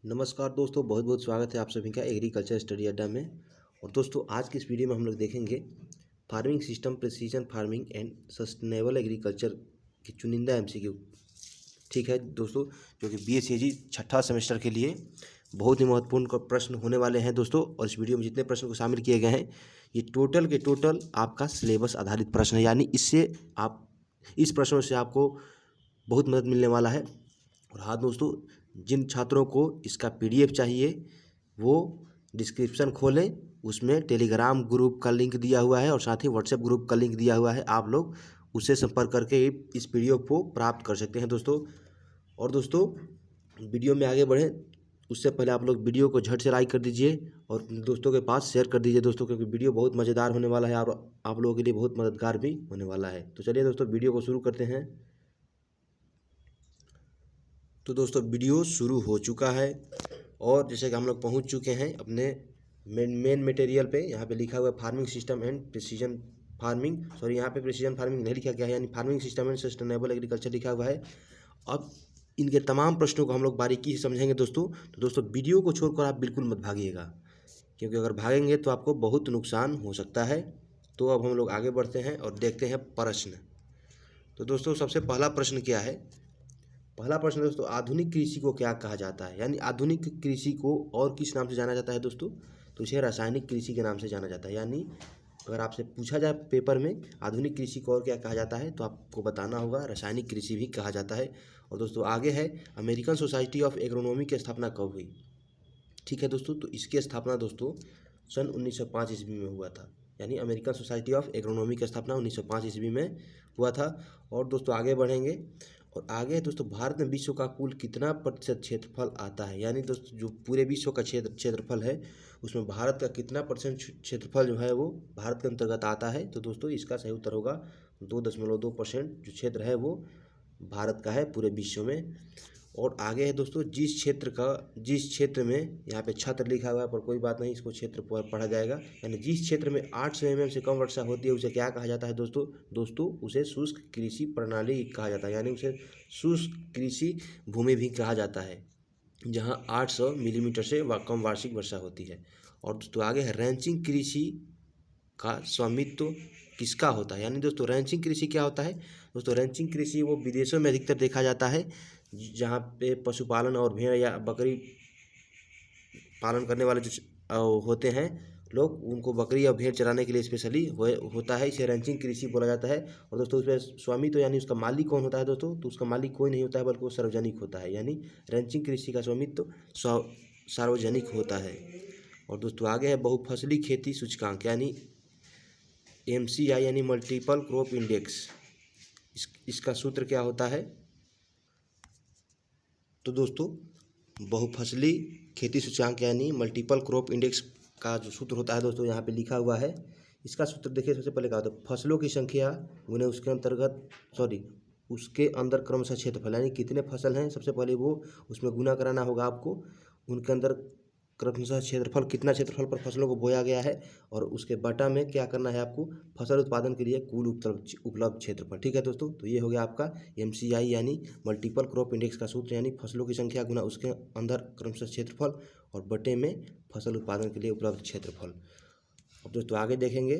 नमस्कार दोस्तों, बहुत बहुत स्वागत है आप सभी का एग्रीकल्चर स्टडी अड्डा में। और दोस्तों आज की इस वीडियो में हम लोग देखेंगे farming system, precision farming and sustainable agriculture की चुनिंदा एमसीक्यू। ठीक है दोस्तों, जो कि बीएससीजी छठा सेमेस्टर के लिए बहुत ही महत्वपूर्ण प्रश्न होने वाले हैं दोस्तों। और इस वीडियो में जितने प्रश्न को शामिल किए गए हैं ये टोटल के टोटल आपका सिलेबस आधारित प्रश्न है, यानी इससे आप इस प्रश्नों से आपको बहुत मदद मिलने वाला है। और हाँ दोस्तों, जिन छात्रों को इसका पीडीएफ चाहिए वो डिस्क्रिप्शन खोलें, उसमें टेलीग्राम ग्रुप का लिंक दिया हुआ है और साथ ही व्हाट्सएप ग्रुप का लिंक दिया हुआ है। आप लोग उससे संपर्क करके इस पीडीएफ को प्राप्त कर सकते हैं दोस्तों। और दोस्तों वीडियो में आगे बढ़ें उससे पहले आप लोग वीडियो को झट से लाइक कर दीजिए और दोस्तों के पास शेयर कर दीजिए दोस्तों, क्योंकि वीडियो बहुत मज़ेदार होने वाला है और आप लोगों के लिए बहुत मददगार भी होने वाला है। तो चलिए दोस्तों वीडियो को शुरू करते हैं। तो दोस्तों वीडियो शुरू हो चुका है और जैसे कि हम लोग पहुंच चुके हैं अपने मेन मटेरियल पे। यहाँ पे लिखा हुआ है farming system and precision farming, sorry यहाँ पे प्रिसीजन फार्मिंग नहीं लिखा गया है, यानी farming system and sustainable agriculture लिखा हुआ है। अब इनके तमाम प्रश्नों को हम लोग बारीकी से समझेंगे दोस्तों। तो दोस्तों वीडियो को छोड़कर आप बिल्कुल मत भागिएगा, क्योंकि अगर भागेंगे तो आपको बहुत नुकसान हो सकता है। तो अब हम लोग आगे बढ़ते हैं और देखते हैं प्रश्न। तो दोस्तों सबसे पहला प्रश्न क्या है? पहला प्रश्न दोस्तों, आधुनिक कृषि को क्या कहा जाता है? यानी आधुनिक कृषि को और किस नाम से जाना जाता है दोस्तों? तो इसे रासायनिक कृषि के नाम से जाना जाता है। यानी अगर आपसे पूछा जाए पेपर में आधुनिक कृषि को और क्या कहा जाता है तो आपको बताना होगा रासायनिक कृषि भी कहा जाता है। और दोस्तों आगे है, अमेरिकन सोसाइटी ऑफ एग्रोनॉमी की स्थापना कब हुई? ठीक है दोस्तों, तो इसकी स्थापना दोस्तों सन 1905 ईस्वी में हुआ था। यानी अमेरिकन सोसाइटी ऑफ एग्रोनॉमी की स्थापना 1905 ईस्वी में हुआ था। और दोस्तों आगे बढ़ेंगे और आगे दोस्तों, भारत में विश्व का कुल कितना प्रतिशत क्षेत्रफल आता है? यानी दोस्तों जो पूरे विश्व का क्षेत्रफल है उसमें भारत का कितना परसेंट क्षेत्रफल जो है वो भारत के अंतर्गत आता है? तो दोस्तों इसका सही उत्तर होगा 2.2% जो क्षेत्र है वो भारत का है पूरे विश्व में। और आगे है दोस्तों, जिस क्षेत्र में, यहाँ पे छत्र लिखा हुआ है पर कोई बात नहीं, इसको क्षेत्र पढ़ा जाएगा। यानी जिस क्षेत्र में 800 mm से कम वर्षा होती है उसे क्या कहा जाता है दोस्तों उसे शुष्क कृषि प्रणाली कहा जाता है। यानी उसे शुष्क कृषि भूमि भी कहा जाता है, जहाँ 800 मिलीमीटर से कम वार्षिक वर्षा होती है। और दोस्तों आगे है, रैंचिंग कृषि का स्वामित्व किसका होता है? यानी दोस्तों रैंचिंग कृषि क्या होता है? दोस्तों रैंचिंग कृषि वो विदेशों में अधिकतर देखा जाता है, जहाँ पे पशुपालन और भेड़ या बकरी पालन करने वाले जो होते हैं लोग, उनको बकरी या भेड़ चराने के लिए स्पेशली होता है, इसे रैंचिंग कृषि बोला जाता है। और दोस्तों उसमें स्वामी तो यानी उसका मालिक कौन होता है दोस्तों? तो उसका मालिक कोई नहीं होता है बल्कि वो सार्वजनिक होता है। यानी रैंचिंग कृषि का स्वामित्व सार्वजनिक होता है। और दोस्तों आगे है, बहुफसली खेती सूचकांक यानी MCI यानी मल्टीपल क्रॉप इंडेक्स, इसका सूत्र क्या होता है? तो दोस्तों बहुफसली खेती सूचकांक यानी मल्टीपल क्रॉप इंडेक्स का जो सूत्र होता है दोस्तों यहाँ पे लिखा हुआ है। इसका सूत्र देखिए, सबसे पहले क्या होता है, फसलों की संख्या गुने उसके अंदर क्रमशः क्षेत्रफल, यानी कितने फसल हैं सबसे पहले वो उसमें गुना कराना होगा आपको। उनके अंदर क्रमशः क्षेत्रफल, कितना क्षेत्रफल पर फसलों को बोया गया है, और उसके बटा में क्या करना है आपको, फसल उत्पादन के लिए कुल उपलब्ध क्षेत्रफल। ठीक है दोस्तों, तो ये हो गया आपका MCI यानी मल्टीपल क्रॉप इंडेक्स का सूत्र, यानी फसलों की संख्या गुना उसके अंदर क्रमशः क्षेत्रफल और बटे में फसल उत्पादन के लिए उपलब्ध क्षेत्रफल। अब दोस्तों आगे देखेंगे,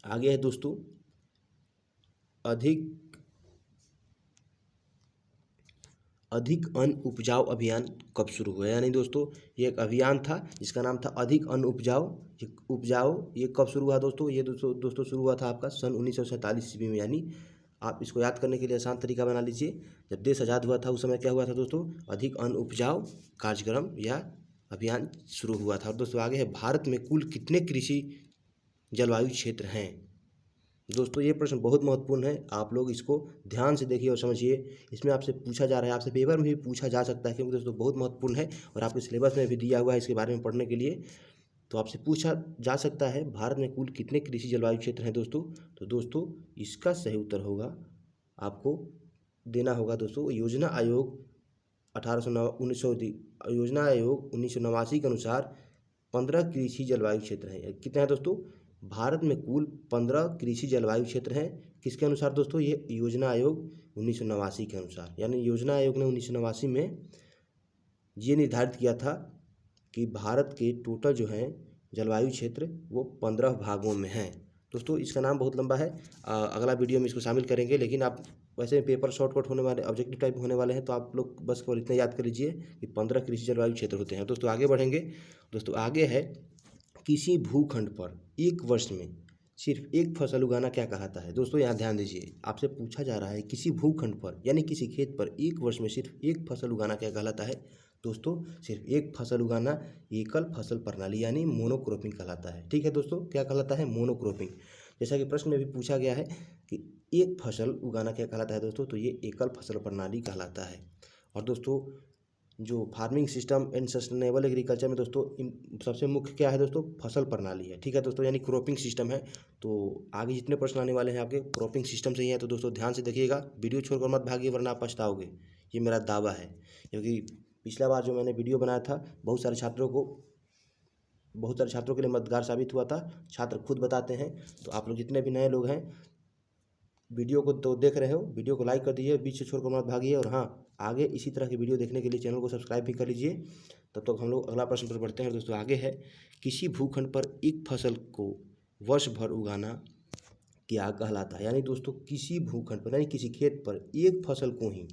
आगे है दोस्तों, अधिक अन्न उपजाऊ अभियान कब शुरू हुआ? यानी दोस्तों ये एक अभियान था जिसका नाम था अधिक अन्न उपजाऊ। ये कब शुरू हुआ दोस्तों? ये दोस्तों शुरू हुआ था आपका सन 1947 ईस्वी में। यानी आप इसको याद करने के लिए आसान तरीका बना लीजिए, जब देश आज़ाद हुआ था उस समय क्या हुआ था दोस्तों, अधिक अन्न उपजाऊ कार्यक्रम या अभियान शुरू हुआ था। और दोस्तों आगे है, भारत में कुल कितने कृषि जलवायु क्षेत्र हैं? दोस्तों ये प्रश्न बहुत महत्वपूर्ण है, आप लोग इसको ध्यान से देखिए और समझिए। इसमें आपसे पूछा जा रहा है, आपसे पेपर में भी पूछा जा सकता है, क्योंकि दोस्तों बहुत महत्वपूर्ण है और आपके सिलेबस में भी दिया हुआ है इसके बारे में पढ़ने के लिए। तो आपसे पूछा जा सकता है भारत में कुल कितने कृषि जलवायु क्षेत्र हैं दोस्तों? तो दोस्तों इसका सही उत्तर होगा, आपको देना होगा दोस्तों, योजना आयोग 1989 के अनुसार 15 कृषि जलवायु क्षेत्र हैं। कितने हैं दोस्तों? भारत में कुल 15 कृषि जलवायु क्षेत्र हैं। किसके अनुसार दोस्तों? ये योजना आयोग 1989 के अनुसार। यानी योजना आयोग ने 1989 में ये निर्धारित किया था कि भारत के टोटल जो है जलवायु क्षेत्र वो 15 भागों में हैं। दोस्तों इसका नाम बहुत लंबा है, अगला वीडियो में इसको शामिल करेंगे, लेकिन आप वैसे पेपर शॉर्टकट होने वाले, ऑब्जेक्टिव टाइप होने वाले हैं, तो आप लोग बस केवल इतना याद कर लीजिए कि 15 कृषि जलवायु क्षेत्र होते हैं। दोस्तों आगे बढ़ेंगे। दोस्तों आगे है, किसी भूखंड पर एक वर्ष में सिर्फ एक फसल उगाना क्या कहलाता है। दोस्तों यहाँ ध्यान दीजिए, आपसे पूछा जा रहा है किसी भूखंड पर यानी किसी खेत पर एक वर्ष में सिर्फ एक फसल उगाना क्या कहलाता है। दोस्तों सिर्फ एक फसल उगाना एकल फसल प्रणाली यानी मोनोक्रॉपिंग कहलाता है। ठीक है दोस्तों, क्या कहलाता है? मोनोक्रॉपिंग। जैसा कि प्रश्न में भी पूछा गया है कि एक फसल उगाना क्या कहलाता है दोस्तों, तो ये एकल फसल प्रणाली कहलाता है। और दोस्तों जो farming system and sustainable agriculture में दोस्तों सबसे मुख्य क्या है दोस्तों, फसल प्रणाली है। ठीक है दोस्तों, यानी क्रॉपिंग सिस्टम है। तो आगे जितने प्रश्न आने वाले हैं आपके क्रॉपिंग सिस्टम से ही है, तो दोस्तों ध्यान से देखिएगा, वीडियो छोड़कर मत भागिए वरना आप पछताओगे, ये मेरा दावा है। क्योंकि पिछला बार जो मैंने वीडियो बनाया था बहुत सारे छात्रों के लिए मददगार साबित हुआ था। छात्र खुद बताते हैं। तो आप लोग जितने भी नए लोग हैं वीडियो को तो देख रहे हो, वीडियो को लाइक कर दीजिए, बीच से छोड़कर मत भागिए। और हाँ, आगे इसी तरह की वीडियो देखने के लिए चैनल को सब्सक्राइब भी कर लीजिए। तब तक हम लोग अगला प्रश्न पर बढ़ते हैं। दोस्तों आगे है, किसी भूखंड पर एक फसल को वर्ष भर उगाना क्या कहलाता है। यानी दोस्तों किसी भूखंड पर यानी किसी खेत पर एक फसल को ही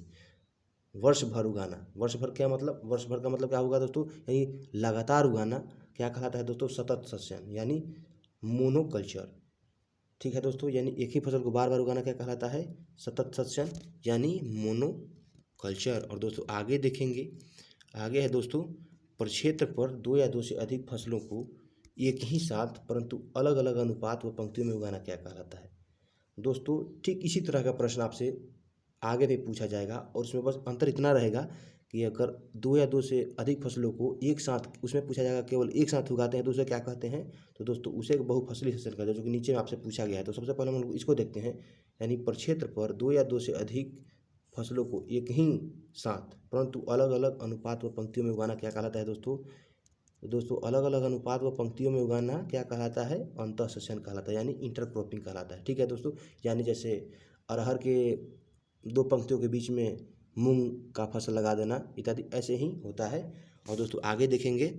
वर्ष भर उगाना। वर्ष भर क्या मतलब, वर्ष भर का मतलब क्या होगा दोस्तों, यानी लगातार उगाना क्या कहलाता है दोस्तों, सतत सस्यन यानी मोनोकल्चर। ठीक है दोस्तों, यानी एक ही फसल को बार बार उगाना क्या कहलाता है, सतत सस्यन यानी मोनोकल्चर। और दोस्तों आगे देखेंगे, आगे है दोस्तों, प्रक्षेत्र पर दो या दो से अधिक फसलों को एक ही साथ परंतु अलग अलग अनुपात व पंक्तियों में उगाना क्या कहलाता है। दोस्तों ठीक इसी तरह का प्रश्न आपसे आगे भी पूछा जाएगा, और उसमें बस अंतर इतना रहेगा कि अगर दो या दो से अधिक फसलों को एक साथ, उसमें पूछा जाएगा केवल एक साथ उगाते हैं तो उसे क्या कहते हैं, तो दोस्तों उसे बहुफसली फसल कहते हैं, जो कि नीचे में आपसे पूछा गया है। तो सबसे पहले हम लोग इसको देखते हैं, यानी प्रक्षेत्र पर दो या दो से अधिक फसलों को एक ही साथ परंतु अलग अलग अनुपात व पंक्तियों में उगाना क्या कहलाता है दोस्तों। तो दोस्तों अलग अलग अनुपात व पंक्तियों में उगाना क्या कहलाता है, अंतः सस्यन कहलाता है, यानी इंटरक्रॉपिंग कहलाता है। ठीक है दोस्तों, यानी जैसे अरहर के दो पंक्तियों के बीच में मूंग का फसल लगा देना इत्यादि, ऐसे ही होता है। और दोस्तों आगे देखेंगे,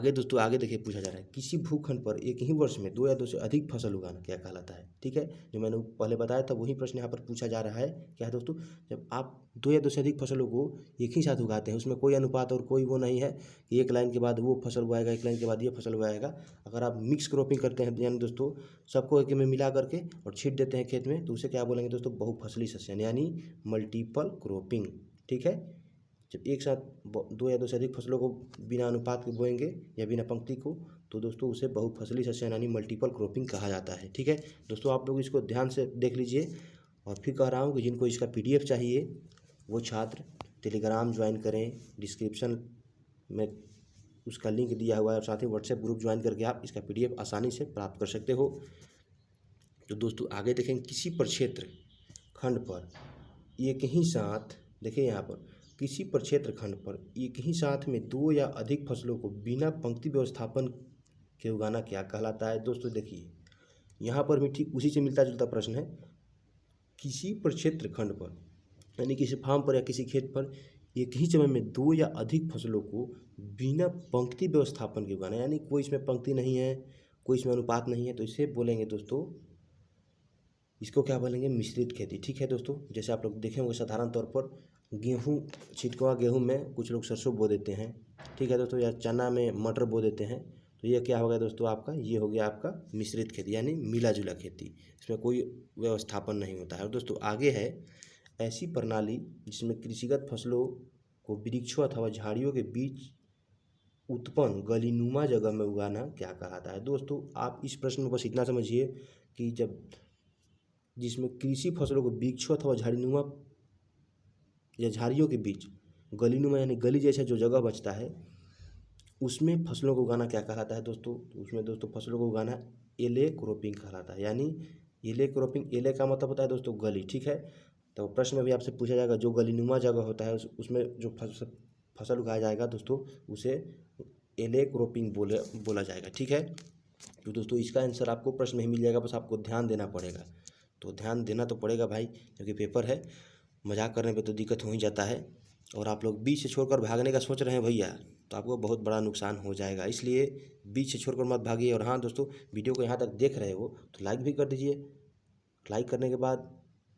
दोस्तों आगे देखिए पूछा जा रहा है, किसी भूखंड पर एक ही वर्ष में दो या दो से अधिक फसल उगाना क्या कहलाता है। ठीक है, जो मैंने पहले बताया था वही प्रश्न यहाँ पर पूछा जा रहा है। क्या है दोस्तों, जब आप दो या दो से अधिक फसलों को एक ही साथ उगाते हैं, उसमें कोई अनुपात और कोई वो नहीं है कि एक लाइन के बाद वो फसल उगाएगा, एक लाइन के बाद ये फसल उगाएगा। अगर आप मिक्स क्रॉपिंग करते हैं यानी दोस्तों सबको एक में मिला करके और छींट देते हैं खेत में, तो उसे क्या बोलेंगे दोस्तों, बहुफसली सस्यन यानी मल्टीपल क्रॉपिंग। ठीक है, जब एक साथ दो या दो से अधिक फसलों को बिना अनुपात के बोएंगे या बिना पंक्ति को, तो दोस्तों उसे बहुफसली सस्यन यानी मल्टीपल क्रॉपिंग कहा जाता है। ठीक है दोस्तों, आप लोग इसको ध्यान से देख लीजिए। और फिर कह रहा हूँ कि जिनको इसका PDF चाहिए वो छात्र टेलीग्राम ज्वाइन करें, डिस्क्रिप्शन में उसका लिंक दिया हुआ है, और साथ ही व्हाट्सएप ग्रुप ज्वाइन करके आप इसका PDF आसानी से प्राप्त कर सकते हो। तो दोस्तों आगे देखेंगे, किसी प्रक्षेत्र खंड पर एक ही साथ, देखिए यहाँ पर किसी प्रक्षेत्र खंड पर एक ही साथ में दो या अधिक फसलों को बिना पंक्ति व्यवस्थापन के उगाना क्या कहलाता है। दोस्तों देखिए यहाँ पर भी ठीक उसी से मिलता जुलता प्रश्न है, किसी प्रक्षेत्र खंड पर यानी किसी फार्म पर या किसी खेत पर एक ही समय में दो या अधिक फसलों को बिना पंक्ति व्यवस्थापन के उगाना, यानी कोई इसमें पंक्ति नहीं है, कोई इसमें अनुपात नहीं है, तो इसे बोलेंगे दोस्तों, इसको क्या बोलेंगे, मिश्रित खेती। ठीक है दोस्तों, जैसे आप लोग देखे होंगे साधारण तौर पर गेहूँ, छिटकुआ गेहूँ में कुछ लोग सरसों बो देते हैं। ठीक है दोस्तों, या चना में मटर बो देते हैं। तो ये क्या हो गया दोस्तों आपका, ये हो गया आपका मिश्रित खेती यानी मिला जुला खेती, इसमें कोई व्यवस्थापन नहीं होता है। और दोस्तों आगे है, ऐसी प्रणाली जिसमें कृषिगत फसलों को वृक्षों अथवा झाड़ियों के बीच उत्पन्न गलीनुमा जगह में उगाना क्या कहलाता है। दोस्तों आप इस प्रश्न में बस इतना समझिए कि जब जिसमें कृषि फसलों को वृक्षों अथवा झाड़ीनुमा या झाड़ियों के बीच गलीनुमा यानी गली जैसा जो जगह बचता है, उसमें फसलों को उगाना क्या कहलाता है दोस्तों। तो उसमें दोस्तों फसलों को उगाना एले क्रॉपिंग कहलाता है, यानी एले क्रॉपिंग, एले का मतलब होता है दोस्तों गली। ठीक है, तो प्रश्न में भी आपसे पूछा जाएगा, जो गलीनुमा जगह होता है उसमें जो फसल उगाया जाएगा दोस्तों उसे एले क्रॉपिंग बोला जाएगा। ठीक है, तो दोस्तों इसका आंसर आपको प्रश्न में ही मिल जाएगा, बस आपको ध्यान देना पड़ेगा। तो ध्यान देना तो पड़ेगा भाई, क्योंकि पेपर है, मजाक करने पे तो दिक्कत हो ही जाता है। और आप लोग बीच से छोड़कर भागने का सोच रहे हैं भैया, तो आपको बहुत बड़ा नुकसान हो जाएगा। इसलिए बीच से छोड़कर मत भागिए। और हाँ दोस्तों, वीडियो को यहाँ तक देख रहे हो तो लाइक भी कर दीजिए। लाइक करने के बाद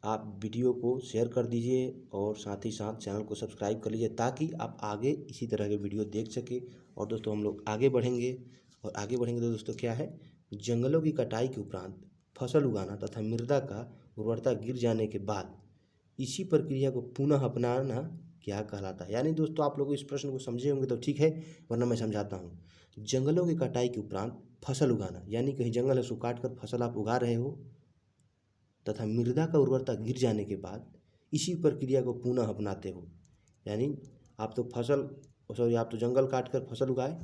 आप वीडियो को शेयर कर दीजिए और साथ ही साथ चैनल को सब्सक्राइब कर लीजिए, ताकि आप आगे इसी तरह के वीडियो देख सके। और दोस्तों हम लोग आगे बढ़ेंगे, और आगे बढ़ेंगे तो दोस्तों क्या है, जंगलों की कटाई के उपरांत फसल उगाना तथा मृदा का उर्वरता गिर जाने के बाद इसी प्रक्रिया को पुनः अपनाना क्या कहलाता है। यानी दोस्तों आप लोग इस प्रश्न को समझे होंगे तो ठीक है, वरना मैं समझाता हूँ। जंगलों की कटाई के उपरांत फसल उगाना, यानी कहीं जंगल है उसको काट कर फसल आप उगा रहे हो, तथा मृदा का उर्वरता गिर जाने के बाद इसी प्रक्रिया को पुनः अपनाते हो। यानी आप तो जंगल काट कर फसल उगाए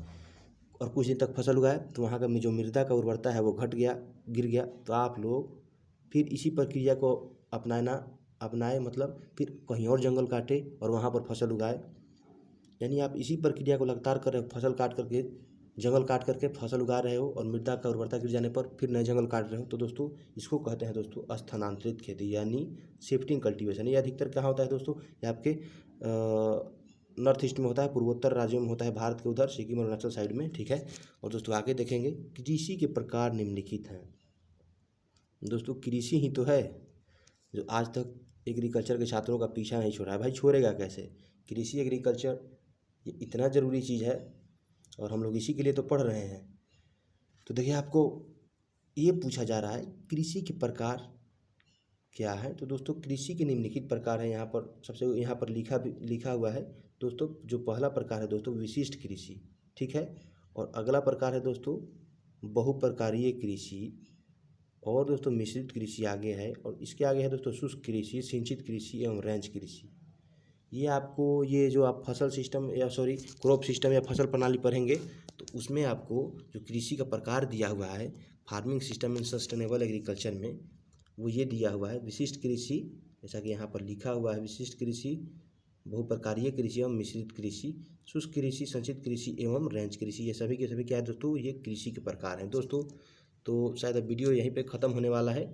और कुछ दिन तक फसल उगाए, तो वहाँ का जो मृदा का उर्वरता है वो घट गया, गिर गया, तो आप लोग फिर इसी प्रक्रिया को अपनाए, मतलब फिर कहीं और जंगल काटे और वहाँ पर फसल उगाए। यानी आप इसी प्रक्रिया को लगातार कर रहे हो, जंगल काट करके फसल उगा रहे हो, और मृदा का उर्वरता गिर जाने पर फिर नए जंगल काट रहे हो। तो दोस्तों इसको कहते हैं दोस्तों स्थानांतरित खेती, यानी शिफ्टिंग कल्टीवेशन। ये अधिकतर क्या होता है दोस्तों, ये आपके नॉर्थ ईस्ट में होता है, पूर्वोत्तर राज्यों में होता है, भारत के उधर सिक्किम और अरुणाचल साइड में, ठीक है। और दोस्तों आगे देखेंगे, कृषि के प्रकार निम्नलिखित हैं। दोस्तों कृषि ही तो है जो आज तक एग्रीकल्चर के छात्रों का पीछा नहीं छोड़ा है। भाई छोड़ेगा कैसे? कृषि एग्रीकल्चर ये इतना ज़रूरी चीज़ है, और हम लोग इसी के लिए तो पढ़ रहे हैं। तो देखिए आपको ये पूछा जा रहा है कृषि के प्रकार क्या है। तो दोस्तों कृषि के निम्नलिखित प्रकार है। यहाँ पर सबसे यहाँ पर लिखा हुआ है दोस्तों, जो पहला प्रकार है दोस्तों विशिष्ट कृषि, ठीक है। और अगला प्रकार है दोस्तों बहुप्रकारीय कृषि, और दोस्तों मिश्रित कृषि आगे है, और इसके आगे है दोस्तों शुष्क कृषि, सिंचित कृषि एवं रेंज कृषि। ये आपको ये जो आप क्रॉप सिस्टम या फसल प्रणाली पढ़ेंगे तो उसमें आपको जो कृषि का प्रकार दिया हुआ है farming system in sustainable agriculture में, वो ये दिया हुआ है विशिष्ट कृषि, जैसा कि यहाँ पर लिखा हुआ है विशिष्ट कृषि, बहुप्रकारीय कृषि एवं मिश्रित कृषि, शुष्क कृषि, संचित कृषि एवं रेंज कृषि। ये सभी के सभी क्या है दोस्तों, ये कृषि के प्रकार हैं दोस्तों। तो शायद अब वीडियो यहीं पे ख़त्म होने वाला है।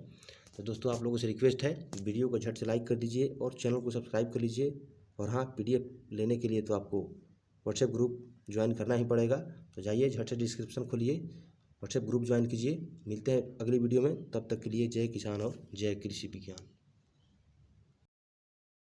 तो दोस्तों आप लोगों से रिक्वेस्ट है, वीडियो को झट से लाइक कर दीजिए और चैनल को सब्सक्राइब कर लीजिए। और हाँ, PDF लेने के लिए तो आपको व्हाट्सएप ग्रुप ज्वाइन करना ही पड़ेगा। तो जाइए झट से डिस्क्रिप्शन खोलिए, व्हाट्सएप ग्रुप ज्वाइन कीजिए। मिलते हैं अगली वीडियो में, तब तक के लिए जय किसान और जय कृषि विज्ञान।